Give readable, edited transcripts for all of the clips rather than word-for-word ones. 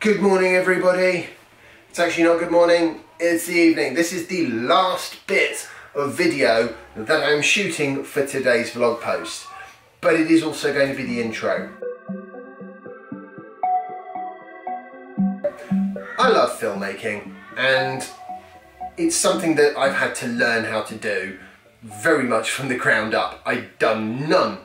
Good morning, everybody. It's actually not good morning, it's the evening. This is the last bit of video that I'm shooting for today's vlog post, but it is also going to be the intro. I love filmmaking, and it's something that I've had to learn how to do very much from the ground up. I'd done none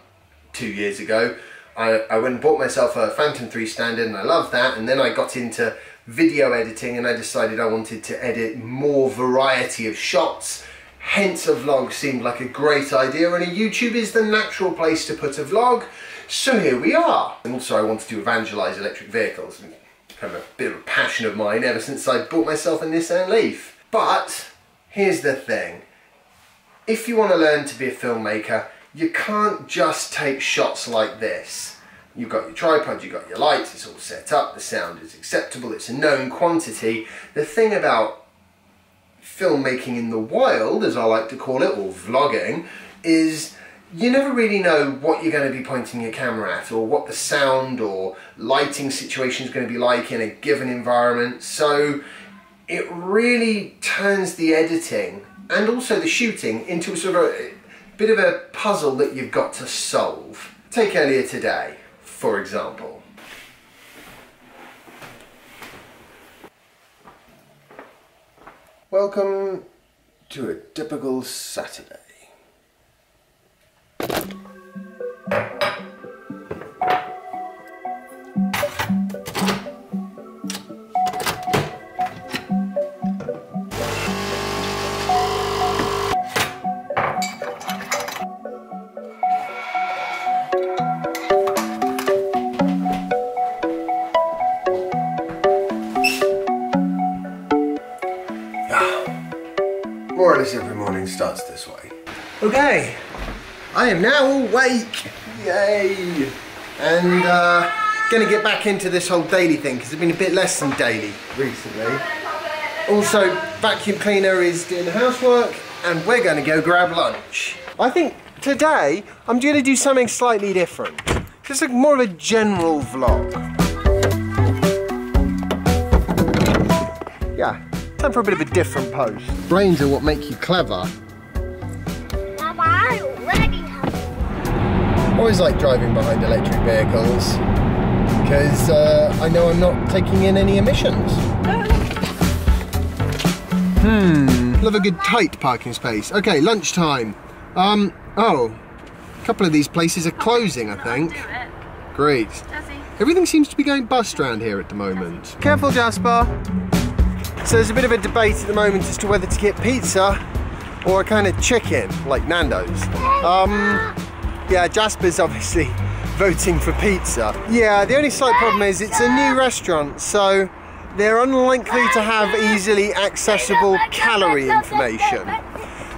2 years ago. I went and bought myself a Phantom 3 standard and I loved that, and then I got into video editing and I decided I wanted to edit more variety of shots, hence a vlog seemed like a great idea, and a YouTube is the natural place to put a vlog, so here we are. And also I wanted to evangelise electric vehicles, and kind of a bit of a passion of mine ever since I bought myself a Nissan Leaf. But here's the thing, if you want to learn to be a filmmaker, you can't just take shots like this. You've got your tripod, you've got your lights, it's all set up, the sound is acceptable, it's a known quantity. The thing about filmmaking in the wild, as I like to call it, or vlogging, is you never really know what you're going to be pointing your camera at, or what the sound or lighting situation is going to be like in a given environment. So it really turns the editing and also the shooting into a sort of bit of a puzzle that you've got to solve. Take earlier today, for example. Welcome to a typical Saturday. More or less every morning starts this way. Okay, I am now awake, yay! And gonna get back into this whole daily thing because it's been a bit less than daily recently. Also, vacuum cleaner is doing the housework and we're gonna go grab lunch. I think today I'm gonna do something slightly different. Just like more of a general vlog. Yeah. Time for a bit of a different post. Brains are what make you clever. Mama, I already have one. I always like driving behind electric vehicles because I know I'm not taking in any emissions. Love a good tight parking space. Okay, lunchtime. Oh, a couple of these places are closing, I think. Great. Everything seems to be going bust around here at the moment. Careful, Jasper. So there's a bit of a debate at the moment as to whether to get pizza or a kind of chicken, like Nando's. Yeah, Jasper's obviously voting for pizza. Yeah, the only slight problem is it's a new restaurant, so they're unlikely to have easily accessible calorie information.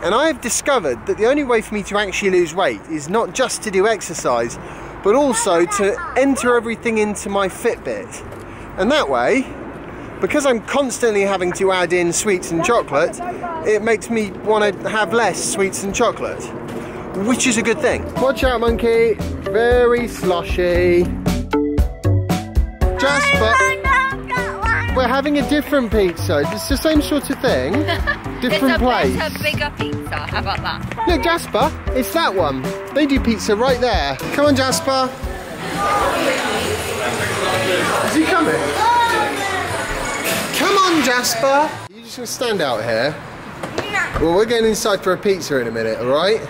And I've discovered that the only way for me to actually lose weight is not just to do exercise, but also to enter everything into my Fitbit. And that way, because I'm constantly having to add in sweets and chocolate, it makes me want to have less sweets and chocolate, which is a good thing. Watch out, monkey. Very sloshy. Jasper, we're having a different pizza. It's the same sort of thing. Different place. It's a bigger pizza. How about that? Look, Jasper, it's that one. They do pizza right there. Come on, Jasper. Is he coming? Come on, Jasper! You just gonna stand out here? No. Well, we're going inside for a pizza in a minute, alright?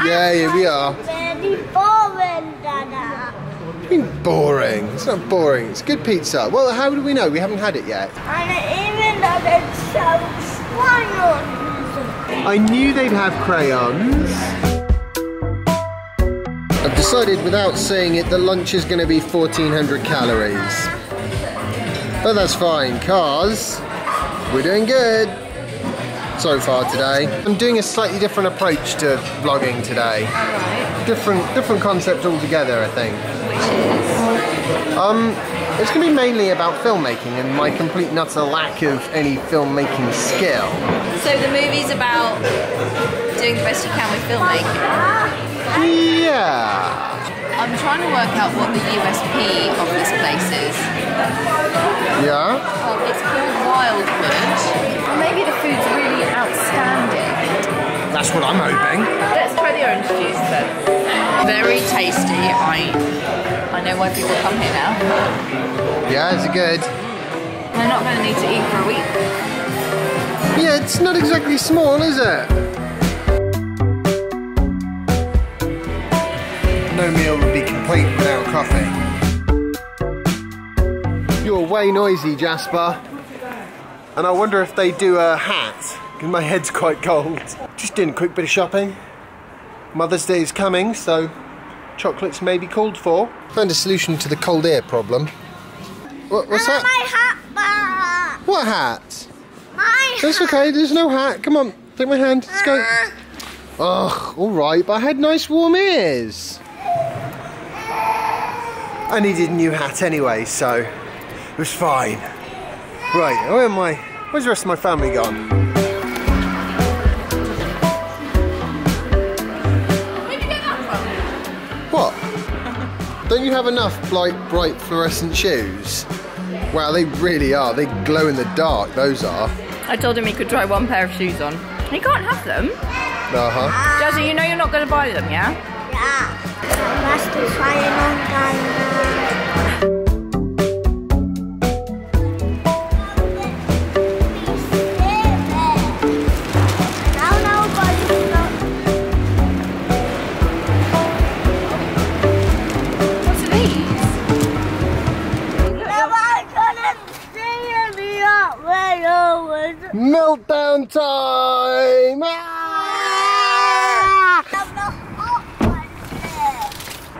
Yeah, here we are. Very boring, Dada. What do you mean boring? It's not boring, it's good pizza. Well, how do we know? We haven't had it yet. And even though it shows crayons. I knew they'd have crayons. I've decided without saying it that lunch is going to be 1400 calories. But that's fine, cause we're doing good so far today. I'm doing a slightly different approach to vlogging today. Alright. Different concept altogether, I think. Which is? It's going to be mainly about filmmaking and my complete and utter lack of any filmmaking skill. So the movie's about doing the best you can with filmmaking? Yeah. I'm trying to work out what the USP of this place is. Yeah? Well, it's called Wildwood. Or maybe the food's really outstanding. That's what I'm hoping. Let's try the orange juice then. Very tasty. I know why people come here now. Yeah, is it good? They're not going to need to eat for a week. Yeah, it's not exactly small, is it? No meal would be complete without coffee. You're way noisy, Jasper. And I wonder if they do a hat, because my head's quite cold. Just doing a quick bit of shopping. Mother's Day is coming, so chocolates may be called for. Found a solution to the cold air problem. What's that? My hat back. What hat? My That's okay, there's no hat. Come on, take my hand, let's go. Ugh, alright, but I had nice warm ears. I needed a new hat anyway, so it was fine. Right, where am I? Where's the rest of my family gone? Where'd you get that from? What? Don't you have enough bright fluorescent shoes? Wow, they really are. They glow in the dark, those are. I told him he could try one pair of shoes on. He can't have them. Uh-huh. Jazzy, you know you're not going to buy them, yeah? Yeah. Must be trying on What's these? Meltdown time! Ah!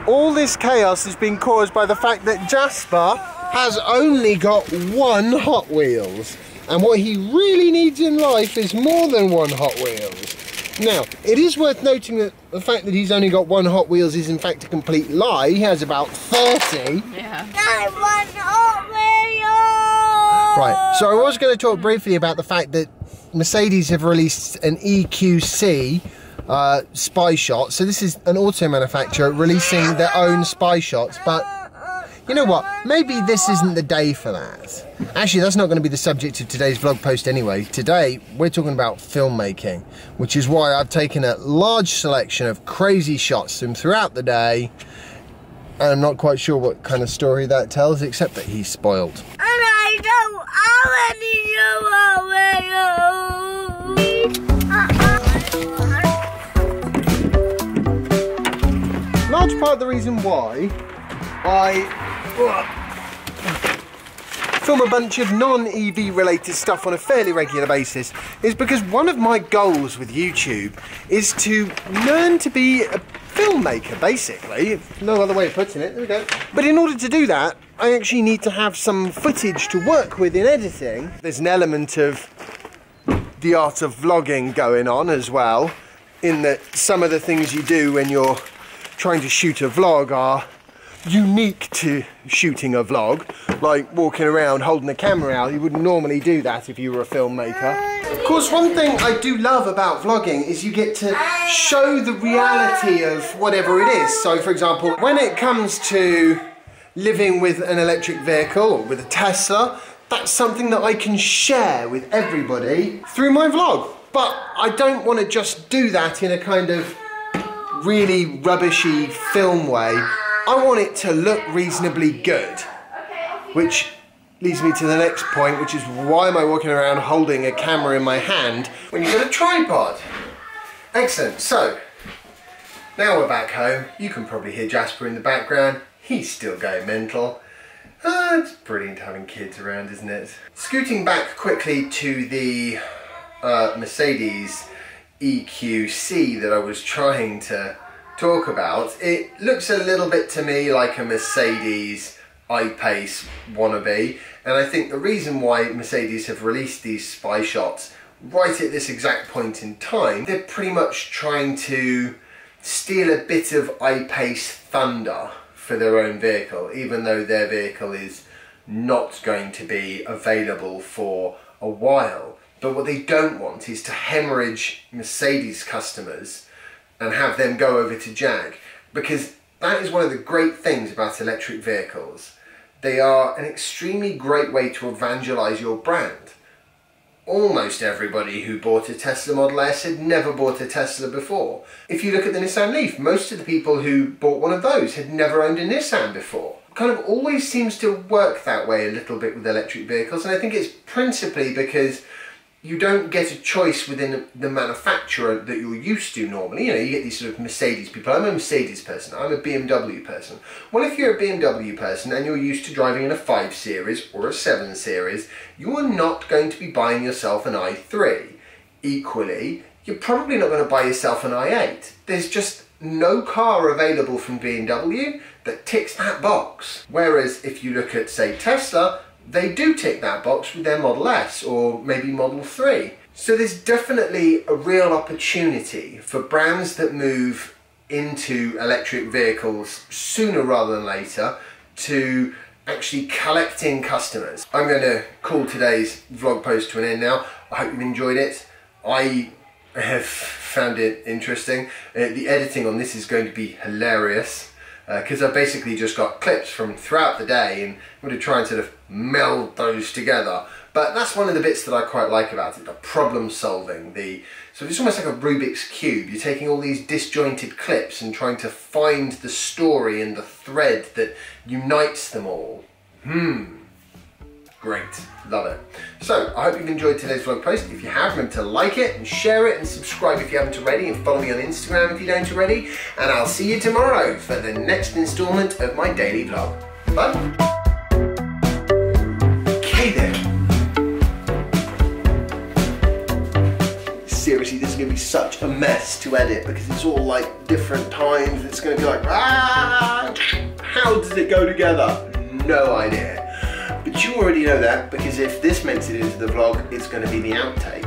All this chaos has been caused by the fact that Jasper has only got one Hot Wheels. And what he really needs in life is more than one Hot Wheels. Now, it is worth noting that the fact that he's only got one Hot Wheels is in fact a complete lie. He has about 30. Yeah. Right, so I was going to talk briefly about the fact that Mercedes have released an EQC spy shot. So this is an auto manufacturer releasing their own spy shots, but you know what? Maybe this isn't the day for that. Actually, that's not going to be the subject of today's vlog post anyway. Today, we're talking about filmmaking, which is why I've taken a large selection of crazy shots from throughout the day. And I'm not quite sure what kind of story that tells, except that he's spoiled. And I don't Large part of the reason why I film a bunch of non-EV related stuff on a fairly regular basis is because one of my goals with YouTube is to learn to be a filmmaker, basically. No other way of putting it. There we go. But in order to do that, I actually need to have some footage to work with in editing. There's an element of the art of vlogging going on as well, in that some of the things you do when you're trying to shoot a vlog are unique to shooting a vlog, like walking around holding a camera out. You wouldn't normally do that if you were a filmmaker. Of course, one thing I do love about vlogging is you get to show the reality of whatever it is. So for example, when it comes to living with an electric vehicle or with a Tesla, that's something that I can share with everybody through my vlog. But I don't want to just do that in a kind of really rubbishy film way. I want it to look reasonably good, which leads me to the next point, which is why am I walking around holding a camera in my hand when you've got a tripod? Excellent, so now we're back home. You can probably hear Jasper in the background. He's still going mental. It's brilliant having kids around, isn't it? Scooting back quickly to the Mercedes EQC that I was trying to talk about, it looks a little bit to me like a Mercedes I-Pace wannabe, and I think the reason why Mercedes have released these spy shots right at this exact point in time, they're pretty much trying to steal a bit of I-Pace thunder for their own vehicle, even though their vehicle is not going to be available for a while. But what they don't want is to hemorrhage Mercedes customers and have them go over to Jag, because That is one of the great things about electric vehicles. They are an extremely great way to evangelize your brand. Almost everybody who bought a Tesla Model S had never bought a Tesla before. If you look at the Nissan Leaf, most of the people who bought one of those had never owned a Nissan before. It kind of always seems to work that way a little bit with electric vehicles, and I think it's principally because you don't get a choice within the manufacturer that you're used to normally. You know, you get these sort of Mercedes people. I'm a Mercedes person, I'm a BMW person. Well, if you're a BMW person and you're used to driving in a 5 Series or a 7 Series, you are not going to be buying yourself an i3. Equally, you're probably not going to buy yourself an i8. There's just no car available from BMW that ticks that box. Whereas if you look at, say, Tesla, they do tick that box with their Model S or maybe Model 3. So there's definitely a real opportunity for brands that move into electric vehicles sooner rather than later to actually collecting customers. I'm going to call today's vlog post to an end now. I hope you've enjoyed it. I have found it interesting. The editing on this is going to be hilarious, because I've basically just got clips from throughout the day and I'm going to try and sort of meld those together. But that's one of the bits that I quite like about it, the problem solving. So it's almost like a Rubik's Cube. You're taking all these disjointed clips and trying to find the story and the thread that unites them all. Great, love it. So, I hope you've enjoyed today's vlog post. If you have, remember to like it and share it and subscribe if you haven't already, and follow me on Instagram if you don't already. And I'll see you tomorrow for the next instalment of my daily vlog. Bye. Okay then. Seriously, this is going to be such a mess to edit because it's all like different times. It's going to be like, how does it go together? No idea. But you already know that, because if this makes it into the vlog, it's going to be the outtake.